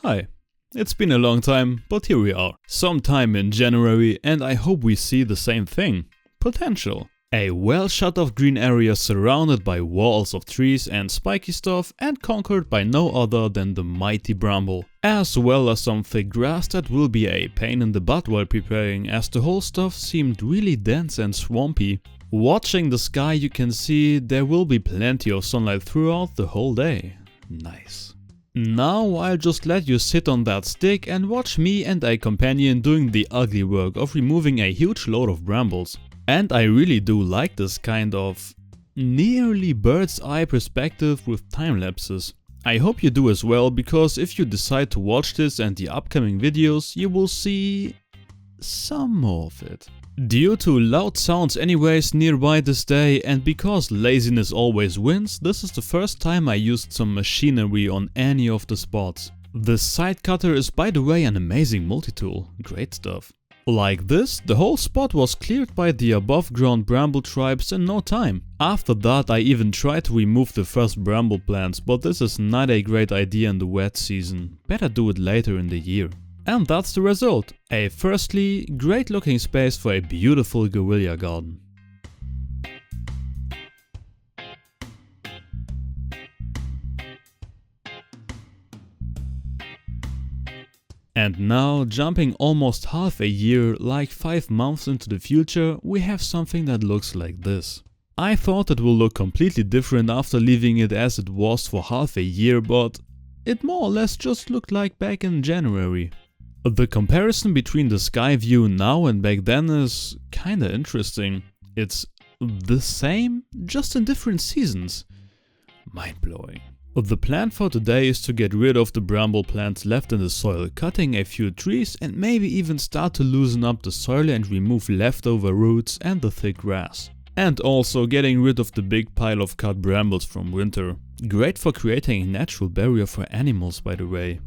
Hi. It's been a long time, but here we are. Sometime in January, and I hope we see the same thing. Potential. A well shut off green area surrounded by walls of trees and spiky stuff and conquered by no other than the mighty bramble. As well as some thick grass that will be a pain in the butt while preparing, as the whole stuff seemed really dense and swampy. Watching the sky, you can see there will be plenty of sunlight throughout the whole day. Nice. Now I'll just let you sit on that stick and watch me and a companion doing the ugly work of removing a huge load of brambles. And I really do like this kind of nearly bird's eye perspective with time lapses. I hope you do as well, because if you decide to watch this and the upcoming videos, you will see some more of it. Due to loud sounds anyways nearby this day, and because laziness always wins, this is the first time I used some machinery on any of the spots. The side cutter is, by the way, an amazing multi-tool. Great stuff. Like this, the whole spot was cleared by the above ground bramble tribes in no time. After that I even tried to remove the first bramble plants, but this is not a great idea in the wet season. Better do it later in the year. And that's the result. A firstly great looking space for a beautiful guerrilla garden. And now, jumping almost half a year, like 5 months into the future, we have something that looks like this. I thought it will look completely different after leaving it as it was for half a year, but it more or less just looked like back in January. The comparison between the sky view now and back then is kinda interesting. It's the same, just in different seasons. Mind-blowing. The plan for today is to get rid of the bramble plants left in the soil, cutting a few trees and maybe even start to loosen up the soil and remove leftover roots and the thick grass. And also getting rid of the big pile of cut brambles from winter. Great for creating a natural barrier for animals, by the way.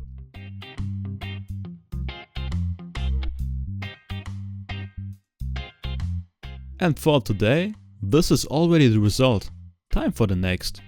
And for today, this is already the result. Time for the next.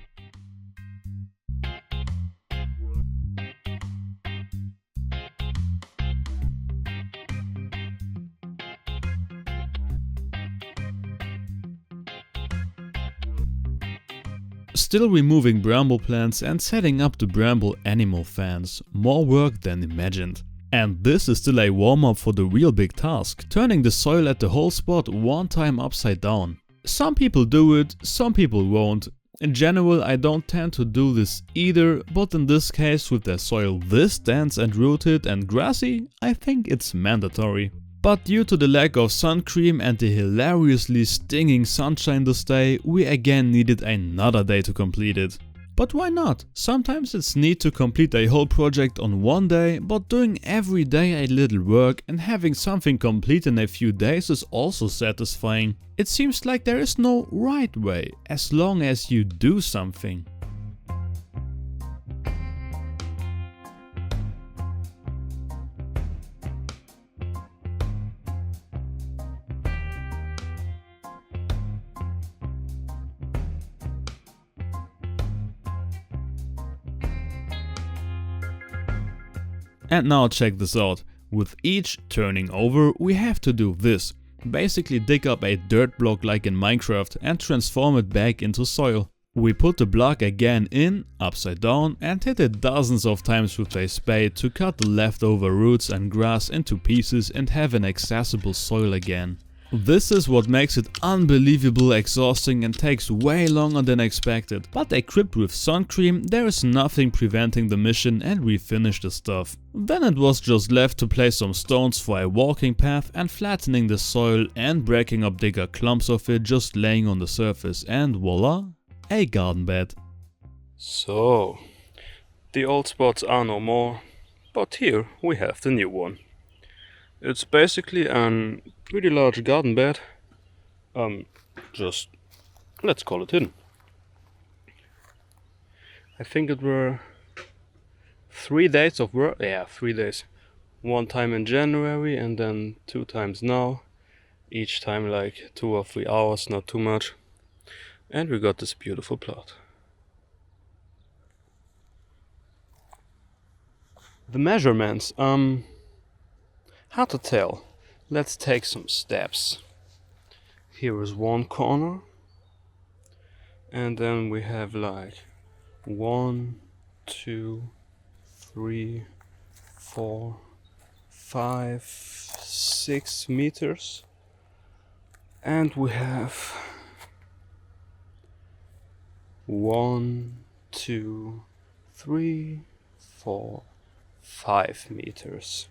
Still removing bramble plants and setting up the bramble animal fans. More work than imagined. And this is still a warm-up for the real big task, turning the soil at the whole spot one time upside down. Some people do it, some people won't. In general, I don't tend to do this either, but in this case, with the soil this dense and rooted and grassy, I think it's mandatory. But due to the lack of sun cream and the hilariously stinging sunshine this day, we again needed another day to complete it. But why not? Sometimes it's neat to complete a whole project on one day, but doing every day a little work and having something complete in a few days is also satisfying. It seems like there is no right way, as long as you do something. And now check this out. With each turning over, we have to do this. Basically dig up a dirt block like in Minecraft and transform it back into soil. We put the block again in, upside down, and hit it dozens of times with a spade to cut the leftover roots and grass into pieces and have an accessible soil again. This is what makes it unbelievably exhausting and takes way longer than expected, but equipped with sun cream, there is nothing preventing the mission and we finish the stuff. Then it was just left to place some stones for a walking path and flattening the soil and breaking up bigger clumps of it just laying on the surface, and voila, a garden bed. So, the old spots are no more, but here we have the new one. It's basically a pretty large garden bed, just let's call it hidden. I think it were 3 days of work, 3 days. One time in January and then 2 times now, each time like 2 or 3 hours, not too much. And we got this beautiful plot. The measurements, how to tell? Let's take some steps. Here is one corner, and then we have like 1, 2, 3, 4, 5, 6 meters, and we have 1, 2, 3, 4, 5 meters.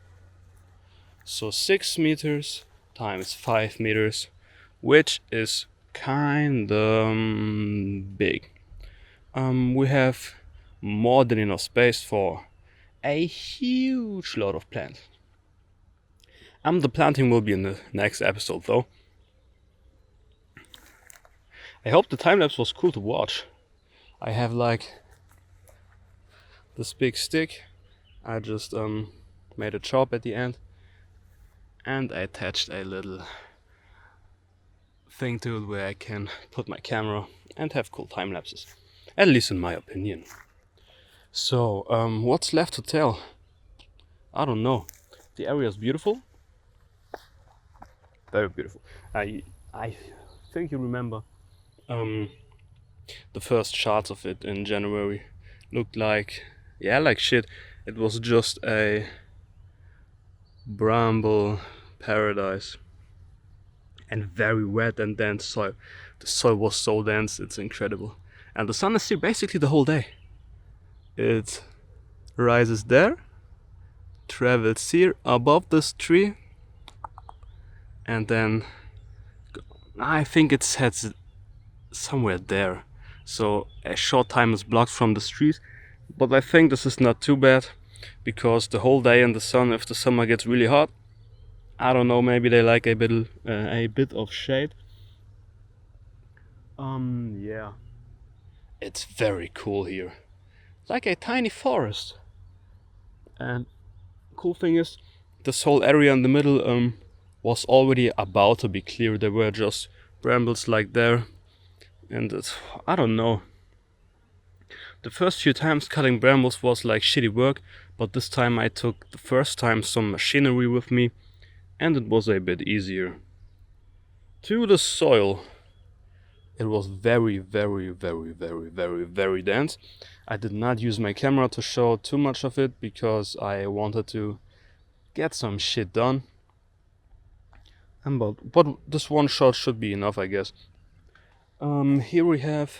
So 6 meters times 5 meters, which is kinda big. We have more than enough space for a huge lot of plants. The planting will be in the next episode though. I hope the time lapse was cool to watch. I have like this big stick. I just made a chop at the end, and I attached a little thing to it where I can put my camera and have cool time lapses, at least in my opinion. So what's left to tell? I don't know. The area is beautiful, very beautiful. I think you remember the first shots of it in January looked like shit. It was just a bramble paradise and very wet and dense soil. The soil was so dense, it's incredible. And the sun is here basically the whole day. It rises there, travels here above this tree, and then I think it sets somewhere there. So a short time is blocked from the street, but I think this is not too bad, because the whole day in the sun, if the summer gets really hot, I don't know, maybe they like a bit of shade. Yeah, it's very cool here, like a tiny forest. And cool thing is, this whole area in the middle was already about to be cleared. There were just brambles like there, and I don't know. The first few times cutting brambles was like shitty work, but this time I took the first time some machinery with me, and it was a bit easier. To the soil, it was very, very, very, very, very, very dense. I did not use my camera to show too much of it because I wanted to get some shit done. But this one shot should be enough, I guess. Here we have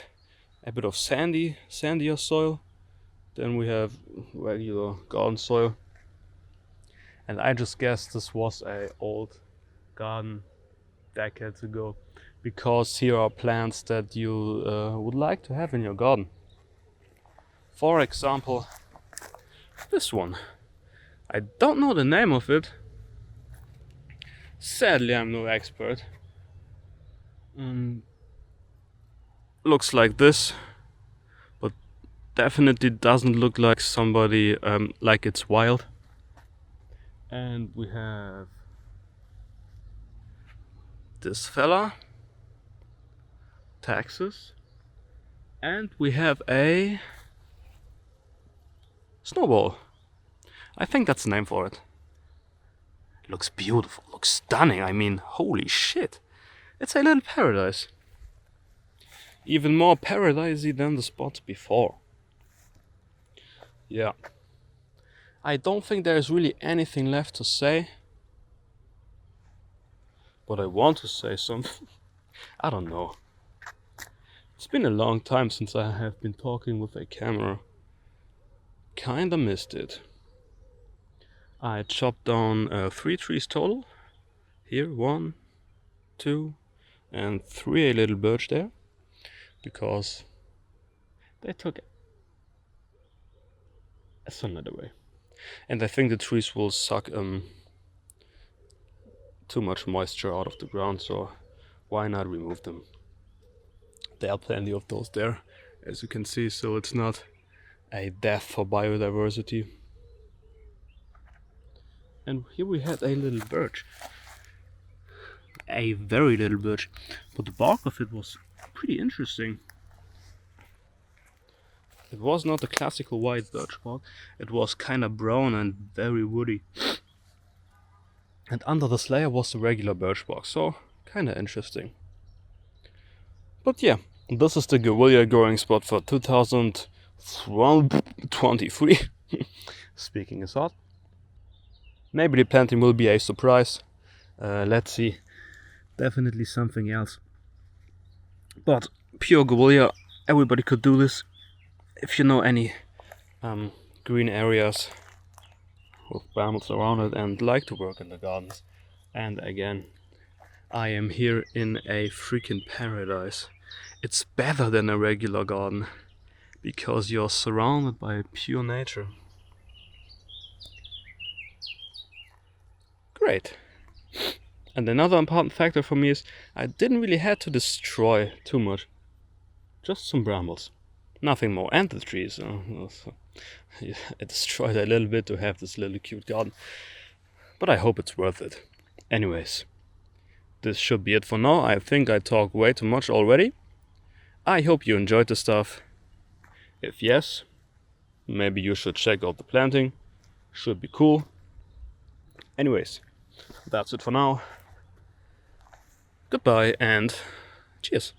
a bit of sandier soil. Then we have regular garden soil. And I just guessed this was a old garden decades ago, because here are plants that you would like to have in your garden. For example, this one. I don't know the name of it. Sadly, I'm no expert. Looks like this, but definitely doesn't look like somebody like it's wild. And we have this fella, Texas, and we have a snowball. I think that's the name for it. Looks beautiful, looks stunning. I mean, holy shit. It's a little paradise. Even more paradisey than the spots before. Yeah. I don't think there's really anything left to say. But I want to say something. I don't know. It's been a long time since I have been talking with a camera. Kinda missed it. I chopped down 3 trees total. Here, 1, 2, and 3 a little birch there. Because they took a sunlight away. And I think the trees will suck too much moisture out of the ground, so why not remove them? There are plenty of those there, as you can see, so it's not a death for biodiversity. And here we had a little birch. A very little birch. But the bark of it was pretty interesting. It was not the classical white birch bark, it was kinda brown and very woody. And under this layer was the regular birch bark, so kinda interesting. But yeah, this is the guerrilla growing spot for 2023. Speaking is hard. Maybe the planting will be a surprise. Let's see. Definitely something else. But pure guerrilla, everybody could do this. If you know any green areas with brambles around it and like to work in the gardens. And again, I am here in a freaking paradise. It's better than a regular garden because you're surrounded by pure nature. Great. And another important factor for me is I didn't really have to destroy too much. Just some brambles. Nothing more. And the trees. I destroyed a little bit to have this little cute garden. But I hope it's worth it. Anyways, this should be it for now. I think I talked way too much already. I hope you enjoyed the stuff. If yes, maybe you should check out the planting. Should be cool. Anyways, that's it for now. Goodbye and cheers.